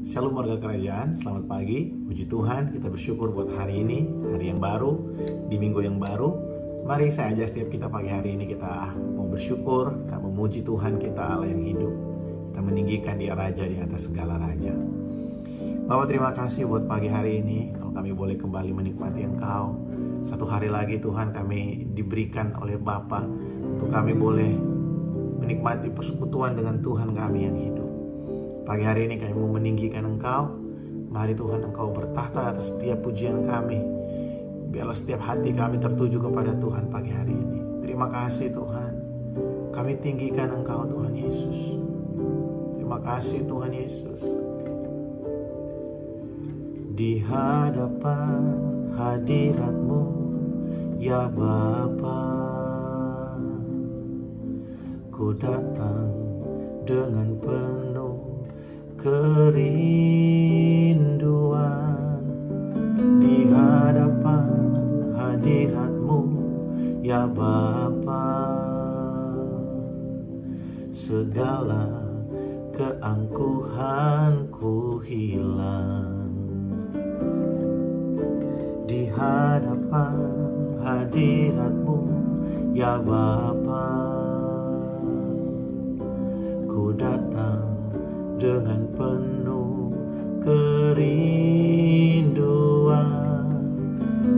Shalom warga kerajaan, selamat pagi. Puji Tuhan, kita bersyukur buat hari ini, hari yang baru, di minggu yang baru. Mari saya ajak setiap kita pagi hari ini kita mau bersyukur, kita memuji Tuhan kita Allah yang hidup. Kita meninggikan Dia Raja di atas segala raja. Bapak, terima kasih buat pagi hari ini, kalau kami boleh kembali menikmati Engkau. Satu hari lagi Tuhan kami diberikan oleh Bapa untuk kami boleh menikmati persekutuan dengan Tuhan kami yang hidup. Pagi hari ini kami mau meninggikan Engkau. Mari Tuhan Engkau bertahta atas setiap pujian kami. Biarlah setiap hati kami tertuju kepada Tuhan pagi hari ini. Terima kasih Tuhan. Kami tinggikan Engkau Tuhan Yesus. Terima kasih Tuhan Yesus. Di hadapan hadirat-Mu ya Bapa, ku datang dengan penuh kerinduan. Di hadapan hadirat-Mu ya Bapa, segala keangkuhanku hilang. Di hadapan hadirat-Mu ya Bapa, ku datang dengan penuh kerinduan.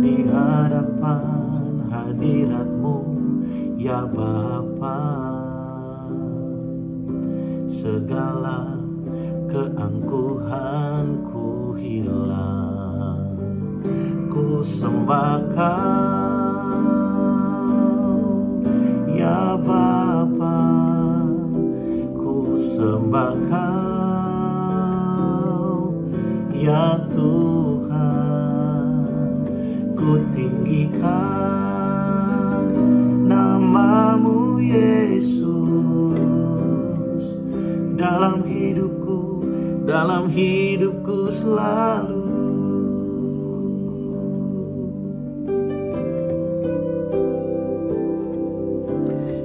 Di hadapan hadirat-Mu ya Bapa, segala keangkuhanku hilang. Ku sembah Kau ya Bapa, ku sembah Kau ya Tuhan, ku tinggikan nama-Mu Yesus dalam hidupku selalu.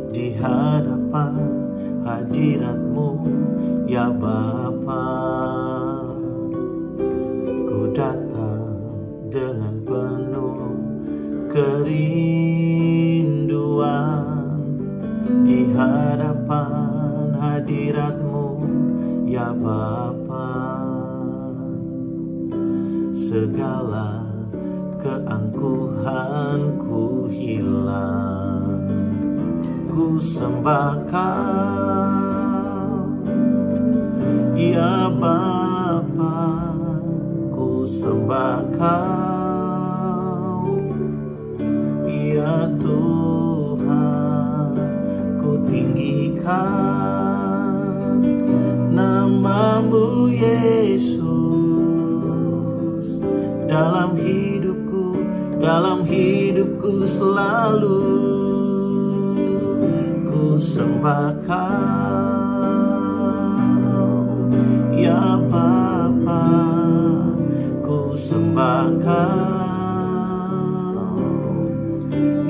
Di hadapan hadirat-Mu ya Bapa, ku datang dengan penuh kerinduan. Di hadapan hadirat-Mu ya Bapa, segala keangkuhanku hilang. Ku sembah Kau ya Bapa, ku sembah Kau ya Tuhan, ku tinggikan nama-Mu Yesus dalam hidupku selalu. Ku sembah Kau ya Bapa, ku sembah Kau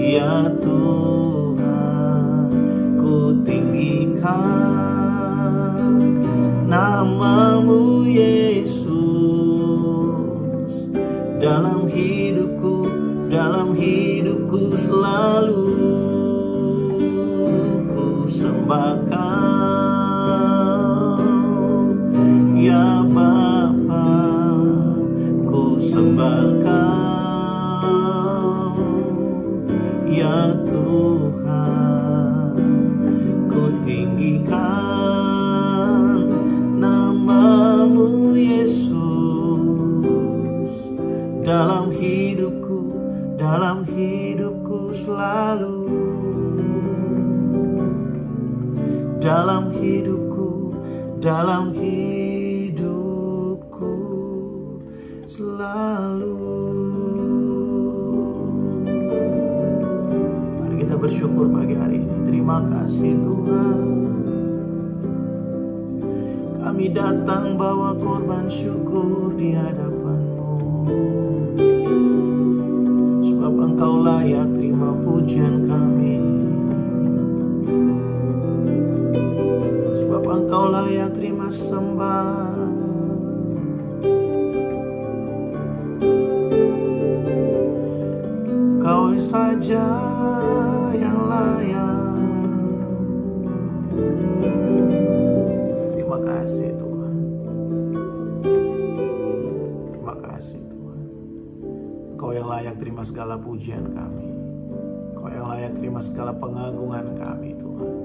ya Tuhan, ku tinggikan nama-Mu Yesus dalam hidupku selalu. Ku sembah Kau ya Bapa, ku sembah Kau ya Tuhan, ku tinggikan nama-Mu Yesus dalam hidupku selalu. Dalam hidupku selalu. Mari kita bersyukur pagi hari ini. Terima kasih Tuhan. Kami datang bawa korban syukur di hadapan-Mu, sebab Engkau layak terima pujian kami. Sebab Engkau layak terima sembah. Raja yang layak. Terima kasih Tuhan. Terima kasih Tuhan. Kau yang layak terima segala pujian kami. Kau yang layak terima segala pengagungan kami Tuhan.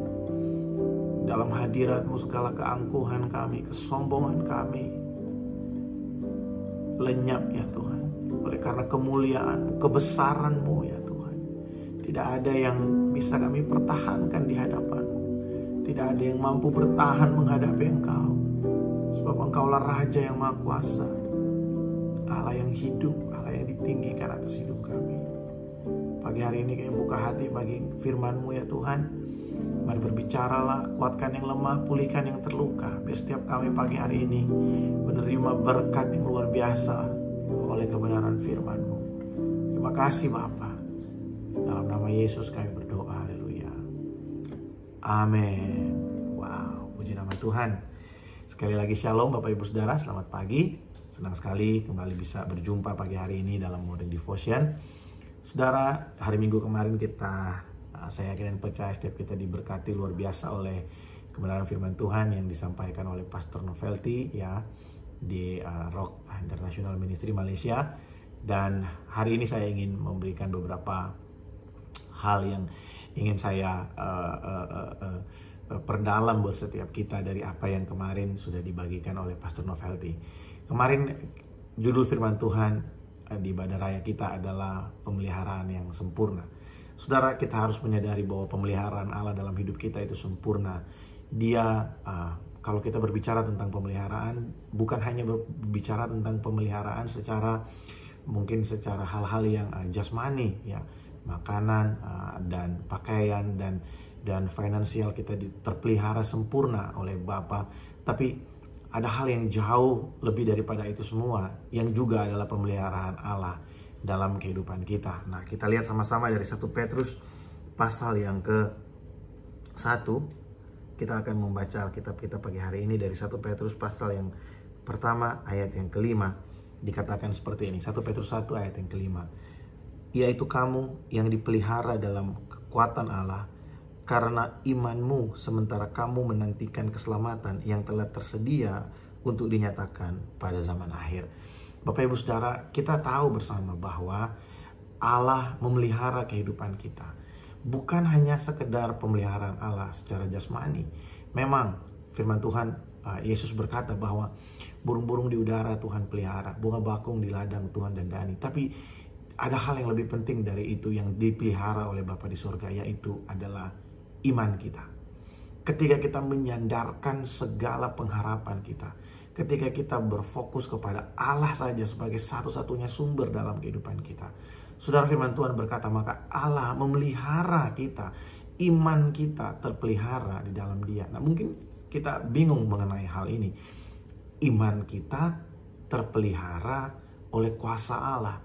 Dalam hadirat-Mu segala keangkuhan kami, kesombongan kami lenyap ya Tuhan. Oleh karena kemuliaan-Mu, kebesaran-Mu ya Tuhan. Tidak ada yang bisa kami pertahankan di hadapan-Mu. Tidak ada yang mampu bertahan menghadapi Engkau. Sebab Engkaulah Raja yang Maha Kuasa, Allah yang hidup, Allah yang ditinggikan atas hidup kami. Pagi hari ini kami buka hati bagi firman-Mu ya Tuhan. Mari berbicaralah, kuatkan yang lemah, pulihkan yang terluka. Biar setiap kami pagi hari ini menerima berkat yang luar biasa oleh kebenaran firman-Mu. Terima kasih Bapa. Dalam nama Yesus kami berdoa. Haleluya. Amin. Wow, puji nama Tuhan. Sekali lagi shalom Bapak Ibu Saudara, selamat pagi. Senang sekali kembali bisa berjumpa pagi hari ini dalam Morning Devotion. Saudara, hari Minggu kemarin saya yakin dan percaya setiap kita diberkati luar biasa oleh kebenaran firman Tuhan yang disampaikan oleh Pastor Novelty ya di Rock International Ministry Malaysia. Dan hari ini saya ingin memberikan beberapa hal yang ingin saya perdalam buat setiap kita dari apa yang kemarin sudah dibagikan oleh Pastor Novelty. Kemarin judul firman Tuhan di ibadah raya kita adalah pemeliharaan yang sempurna. Saudara, kita harus menyadari bahwa pemeliharaan Allah dalam hidup kita itu sempurna. Dia, kalau kita berbicara tentang pemeliharaan, bukan hanya berbicara tentang pemeliharaan secara hal-hal yang jasmani, ya, makanan dan pakaian dan finansial kita terpelihara sempurna oleh Bapa. Tapi ada hal yang jauh lebih daripada itu semua, yang juga adalah pemeliharaan Allah dalam kehidupan kita. Nah, kita lihat sama-sama dari 1 Petrus pasal yang ke-1. Kita akan membaca Alkitab kita pagi hari ini dari 1 Petrus pasal yang pertama ayat yang ke-5. Dikatakan seperti ini, 1 Petrus 1 ayat yang ke-5. Yaitu kamu yang dipelihara dalam kekuatan Allah karena imanmu, sementara kamu menantikan keselamatan yang telah tersedia untuk dinyatakan pada zaman akhir. Bapak Ibu Saudara, kita tahu bersama bahwa Allah memelihara kehidupan kita. Bukan hanya sekedar pemeliharaan Allah secara jasmani. Memang firman Tuhan, Yesus berkata bahwa burung-burung di udara Tuhan pelihara, bunga bakung di ladang Tuhan dandani. Tapi ada hal yang lebih penting dari itu yang dipelihara oleh Bapa di surga, yaitu adalah iman kita. Ketika kita menyandarkan segala pengharapan kita, ketika kita berfokus kepada Allah saja sebagai satu-satunya sumber dalam kehidupan kita. Saudara, firman Tuhan berkata, maka Allah memelihara kita. Iman kita terpelihara di dalam Dia. Nah, mungkin kita bingung mengenai hal ini. Iman kita terpelihara oleh kuasa Allah.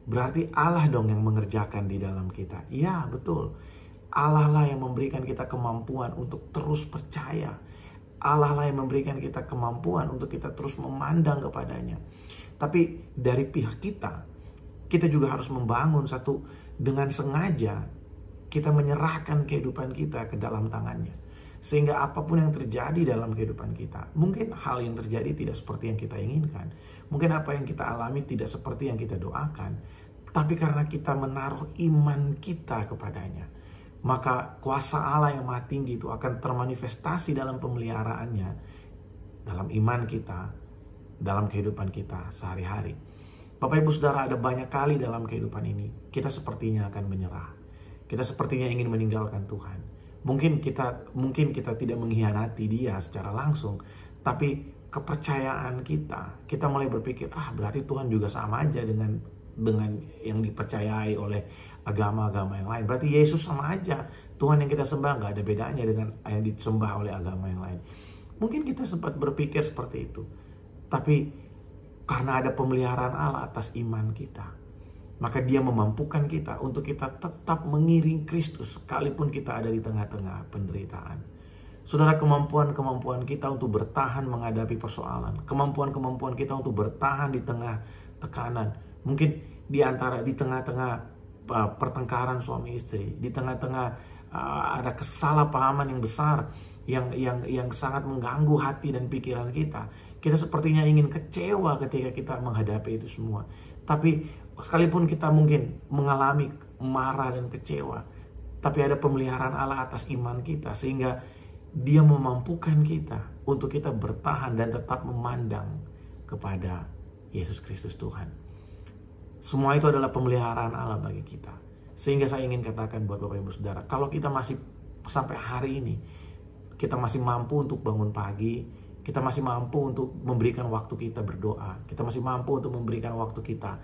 Berarti Allah dong yang mengerjakan di dalam kita. Ya, betul. Allah lah yang memberikan kita kemampuan untuk terus percaya. Allah lah yang memberikan kita kemampuan untuk kita terus memandang kepadanya. Tapi dari pihak kita juga harus membangun satu, dengan sengaja kita menyerahkan kehidupan kita ke dalam tangannya. Sehingga apapun yang terjadi dalam kehidupan kita, mungkin hal yang terjadi tidak seperti yang kita inginkan. Mungkin apa yang kita alami tidak seperti yang kita doakan. Tapi karena kita menaruh iman kita kepadanya, maka kuasa Allah yang maha tinggi itu akan termanifestasi dalam pemeliharaannya, dalam iman kita, dalam kehidupan kita sehari-hari. Bapak Ibu Saudara, ada banyak kali dalam kehidupan ini kita sepertinya akan menyerah. Kita sepertinya ingin meninggalkan Tuhan. Mungkin kita tidak mengkhianati Dia secara langsung, tapi kepercayaan kita mulai berpikir, berarti Tuhan juga sama aja dengan yang dipercayai oleh agama-agama yang lain. Berarti Yesus sama aja. Tuhan yang kita sembah gak ada bedanya dengan yang disembah oleh agama yang lain. Mungkin kita sempat berpikir seperti itu. Tapi karena ada pemeliharaan Allah atas iman kita, maka Dia memampukan kita untuk kita tetap mengiring Kristus sekalipun kita ada di tengah-tengah penderitaan. Saudara, kemampuan kita untuk bertahan menghadapi persoalan, kemampuan kita untuk bertahan di tengah tekanan, mungkin di tengah-tengah pertengkaran suami istri, di tengah-tengah ada kesalahpahaman yang besar yang sangat mengganggu hati dan pikiran kita. Kita sepertinya ingin kecewa ketika kita menghadapi itu semua. Tapi sekalipun kita mungkin mengalami marah dan kecewa, tapi ada pemeliharaan Allah atas iman kita, sehingga Dia memampukan kita untuk kita bertahan dan tetap memandang kepada Yesus Kristus Tuhan. Semua itu adalah pemeliharaan Allah bagi kita. Sehingga saya ingin katakan buat Bapak Ibu Saudara, kalau kita masih sampai hari ini, kita masih mampu untuk bangun pagi, kita masih mampu untuk memberikan waktu kita berdoa, kita masih mampu untuk memberikan waktu kita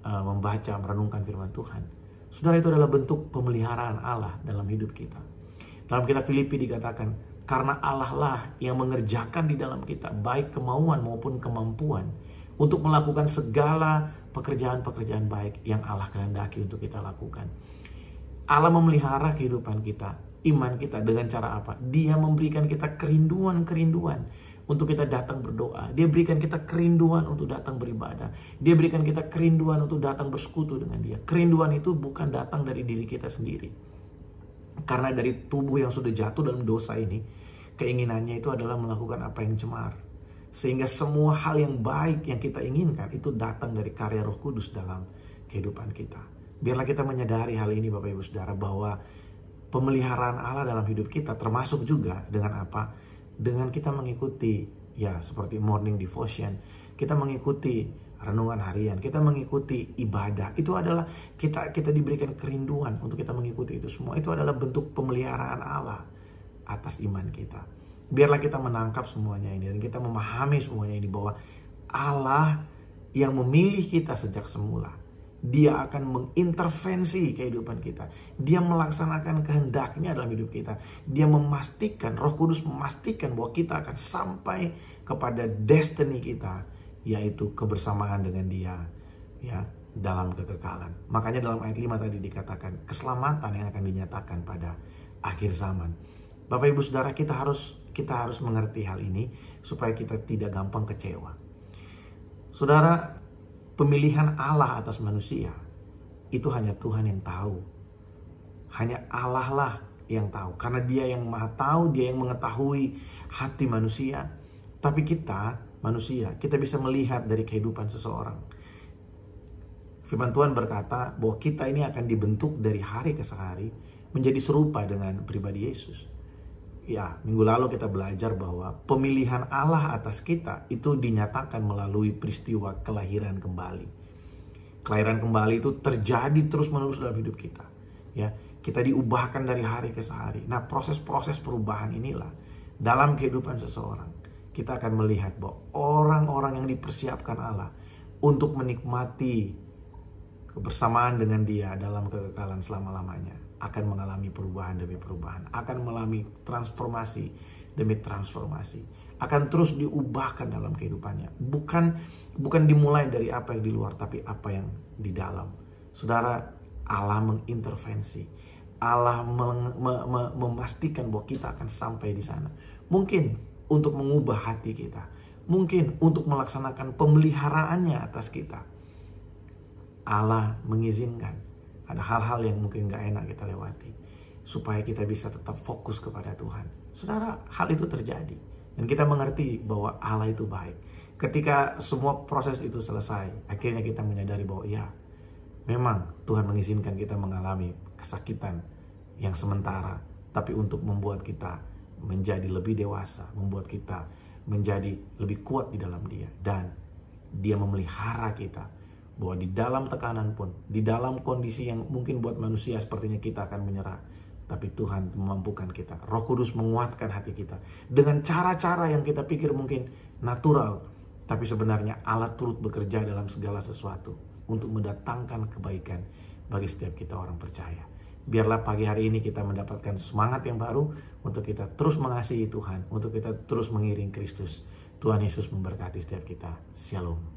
membaca, merenungkan firman Tuhan. Saudara, itu adalah bentuk pemeliharaan Allah dalam hidup kita. Dalam kitab Filipi dikatakan, karena Allah lah yang mengerjakan di dalam kita baik kemauan maupun kemampuan untuk melakukan segala pekerjaan-pekerjaan baik yang Allah kehendaki untuk kita lakukan. Allah memelihara kehidupan kita, iman kita dengan cara apa? Dia memberikan kita kerinduan-kerinduan untuk kita datang berdoa. Dia berikan kita kerinduan untuk datang beribadah. Dia berikan kita kerinduan untuk datang bersekutu dengan Dia. Kerinduan itu bukan datang dari diri kita sendiri. Karena dari tubuh yang sudah jatuh dalam dosa ini, keinginannya itu adalah melakukan apa yang cemar. Sehingga semua hal yang baik yang kita inginkan itu datang dari karya Roh Kudus dalam kehidupan kita. Biarlah kita menyadari hal ini Bapak Ibu Saudara, bahwa pemeliharaan Allah dalam hidup kita termasuk juga dengan apa? Dengan kita mengikuti, ya seperti morning devotion, kita mengikuti renungan harian, kita mengikuti ibadah. Itu adalah kita diberikan kerinduan untuk kita mengikuti itu semua. Itu adalah bentuk pemeliharaan Allah atas iman kita. Biarlah kita menangkap semuanya ini dan kita memahami semuanya ini, bahwa Allah yang memilih kita sejak semula, Dia akan mengintervensi kehidupan kita. Dia melaksanakan kehendaknya dalam hidup kita. Dia memastikan, Roh Kudus memastikan bahwa kita akan sampai kepada destiny kita, yaitu kebersamaan dengan Dia, ya, dalam kekekalan. Makanya dalam ayat 5 tadi dikatakan keselamatan yang akan dinyatakan pada akhir zaman. Bapak Ibu Saudara, kita harus mengerti hal ini supaya kita tidak gampang kecewa. Saudara, pemilihan Allah atas manusia itu hanya Tuhan yang tahu. Hanya Allah lah yang tahu, karena Dia yang Maha Tahu, Dia yang mengetahui hati manusia. Tapi kita manusia, kita bisa melihat dari kehidupan seseorang. Firman Tuhan berkata bahwa kita ini akan dibentuk dari hari ke hari menjadi serupa dengan pribadi Yesus. Ya, minggu lalu kita belajar bahwa pemilihan Allah atas kita itu dinyatakan melalui peristiwa kelahiran kembali. Kelahiran kembali itu terjadi terus-menerus dalam hidup kita. Ya, kita diubahkan dari hari ke hari. Nah, proses-proses perubahan inilah dalam kehidupan seseorang. Kita akan melihat bahwa orang-orang yang dipersiapkan Allah untuk menikmati kebersamaan dengan Dia dalam kekekalan selama-lamanya akan mengalami perubahan demi perubahan, akan mengalami transformasi demi transformasi, akan terus diubahkan dalam kehidupannya. Bukan dimulai dari apa yang di luar, tapi apa yang di dalam. Saudara, Allah mengintervensi, Allah memastikan bahwa kita akan sampai di sana. Mungkin untuk mengubah hati kita, mungkin untuk melaksanakan pemeliharaannya atas kita. Allah mengizinkan ada hal-hal yang mungkin gak enak kita lewati, supaya kita bisa tetap fokus kepada Tuhan. Saudara, hal itu terjadi dan kita mengerti bahwa Allah itu baik. Ketika semua proses itu selesai, akhirnya kita menyadari bahwa ya, memang Tuhan mengizinkan kita mengalami kesakitan yang sementara, tapi untuk membuat kita menjadi lebih dewasa, membuat kita menjadi lebih kuat di dalam Dia. Dan Dia memelihara kita, bahwa di dalam tekanan pun, di dalam kondisi yang mungkin buat manusia sepertinya kita akan menyerah, tapi Tuhan memampukan kita. Roh Kudus menguatkan hati kita dengan cara-cara yang kita pikir mungkin natural, tapi sebenarnya Allah turut bekerja dalam segala sesuatu untuk mendatangkan kebaikan bagi setiap kita orang percaya. Biarlah pagi hari ini kita mendapatkan semangat yang baru untuk kita terus mengasihi Tuhan, untuk kita terus mengiring Kristus. Tuhan Yesus memberkati setiap kita. Shalom.